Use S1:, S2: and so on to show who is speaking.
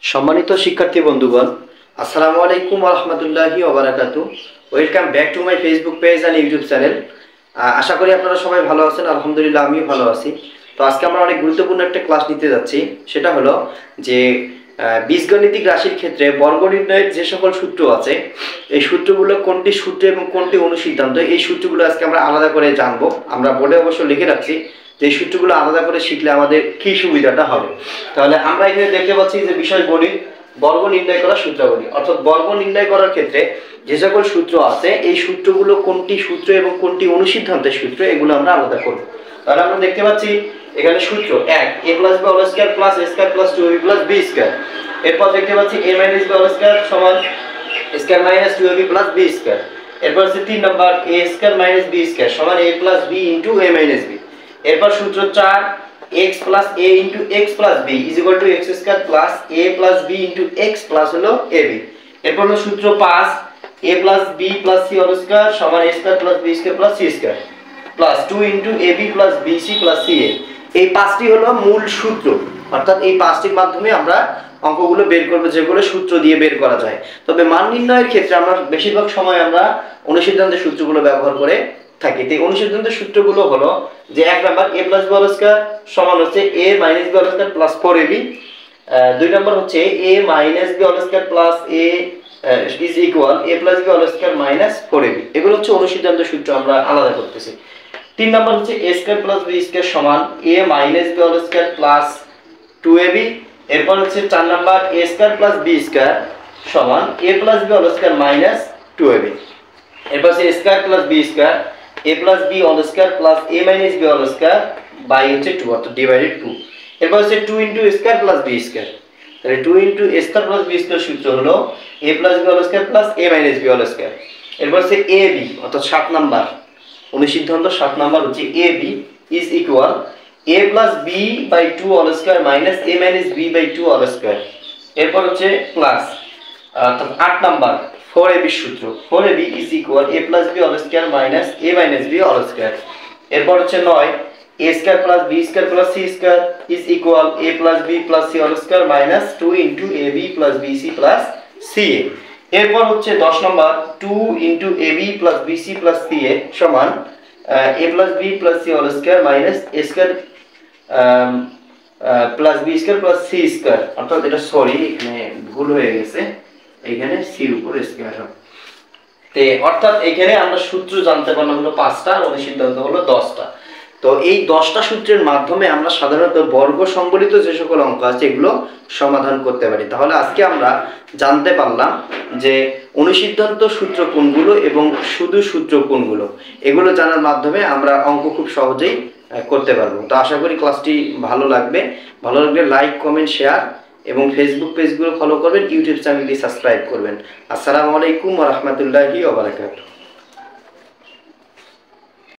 S1: সম্মানিত শিক্ষার্থী বন্ধুগণ, আসসালামু আলাইকুম ওয়া রাহমাতুল্লাহি ওয়া বারাকাতুহু। Welcome back to my Facebook page and YouTube channel. আশা করি আপনারা সবাই ভালো আছেন। আলহামদুলিল্লাহ আমিও ভালো আছি। তো আজকে আমরা অনেক গুরুত্বপূর্ণ একটা ক্লাস নিতে যাচ্ছি। সেটা হলো যে বীজগণিতিক রাশির ক্ষেত্রে বর্গ নির্ণয়ের যে সকল সূত্র আছে, এই সূত্রগুলো কোনটি সূত্র এবং কোনটি অনুসিদ্ধান্ত, এই সূত্রগুলো আজকে আমরা আলাদা করে জানবো। আমরা বোর্ডে অবশ্য লিখে রাখছি যে এই সূত্রগুলো আলাদা করে শিখলে আমাদের কি সুবিধাটা হবে। তাহলে আমরা এখানে দেখতে পাচ্ছি যে বিষয় গণিত, বর্গ নির্ণয় করার সূত্রাবলী, অর্থাৎ বর্গ নির্ণয় করার ক্ষেত্রে যে সকল সূত্র আছে এই সূত্রগুলো কোনটি সূত্র এবং কোনটি অনুসিদ্ধান্তের সূত্র, এগুলো আমরা আলাদা করব। তাহলে আমরা দেখতে পাচ্ছি এখানে সূত্র 1 a + b whole square plus a square plus 2ab plus b square. এরপর দেখতে পাচ্ছি a - b হোল স্কয়ার সমান a square minus 2ab plus b square. এরপর আছে 3 number a square minus b square সমান a plus b into a minus b। এরপর সূত্র 4 x plus a into x plus b is equal to x square plus a plus b into x plus হলো ab। এরপর হলো সূত্র 5 a plus b plus c whole square সমান a square plus b square plus c square plus 2 into ab plus bc plus ca। এই পাঁচটি হলো মূল সূত্র, অর্থাৎ এই পাঁচটির মাধ্যমে আমরা অঙ্কগুলো বের করব, যেগুলো সূত্র দিয়ে বের করা যায়। তবে মান নির্ণয়ের ক্ষেত্রে আমরা বেশিরভাগ সময় আমরা অনুসিদ্ধান্তের সূত্রগুলো ব্যবহার করে থাকি। এই অনুসিদ্ধান্তের সূত্রগুলো হলো যে 1 number a + b whole square সমান হচ্ছে a - b whole square plus 4ab। 2 number হচ্ছে a - b whole square plus a is equal a + b whole square minus 4ab। এগুলো হচ্ছে অনুসিদ্ধান্তের সূত্র, আমরা আলাদা করতেছি। 3 নাম্বার হচ্ছে a square plus b square সমান a - b whole square plus 2ab। এরপর হচ্ছে 4 number a square plus b square সমান a + b whole square minus 2ab। এরপর হচ্ছে a square plus b square a plus b all square plus a minus b all square by হচ্ছে 2, অর্থাৎ divided 2। এরপর হচ্ছে 2 into a square plus b square। তাহলে 2 into a square plus b square সূত্র হলো a plus b all square plus a minus b all square। এরপর হচ্ছে ab, অর্থাৎ 7 নাম্বার অনুসিদ্ধান্ত 7 নাম্বার হচ্ছে ab is equal a plus b by 2 all square minus a minus b by 2 all square। এরপর হচ্ছে plus অর্থাৎ 8 number 4ab সূত্র 4ab is equal a plus b all square minus a minus b all square। এরপর হচ্ছে 9 a square plus b square plus c square is equal a plus b plus c all square minus 2 into ab plus bc plus ca। এরপর হচ্ছে 10 নম্বর 2 into ab plus bc plus ca সমান a plus b plus c all square minus a square plus b square plus c square। অর্থাৎ এটা sorry, এখানে ভুল হয়ে গেছে, এখানে সি এর উপর স্কয়ার হবে। অর্থাৎ এখানে আমরা সূত্র জানতে পারলাম হলো 5টা, আর অনুসিদ্ধান্ত হলো 10টা। তো এই 10টা সূত্রের মাধ্যমে আমরা সাধারণত বর্গ সম্বলিত যে সকল অঙ্ক আছে এগুলো সমাধান করতে পারি। তাহলে আজকে আমরা জানতে পারলাম যে অনুসিদ্ধান্ত সূত্র কোনগুলো এবং শুধু সূত্র কোনগুলো, এগুলো জানার মাধ্যমে আমরা অঙ্ক খুব সহজেই করতে পারবো। তো আশা করি ক্লাসটি ভালো লাগবে। ভালো লাগলে লাইক, কমেন্ট, শেয়ার এবং ফেসবুক পেজগুলো ফলো করবেন, ইউটিউব চ্যানেলটি সাবস্ক্রাইব করবেন। আসসালামু আলাইকুম ওয়া রাহমাতুল্লাহি ওয়া বারাকাতুহু।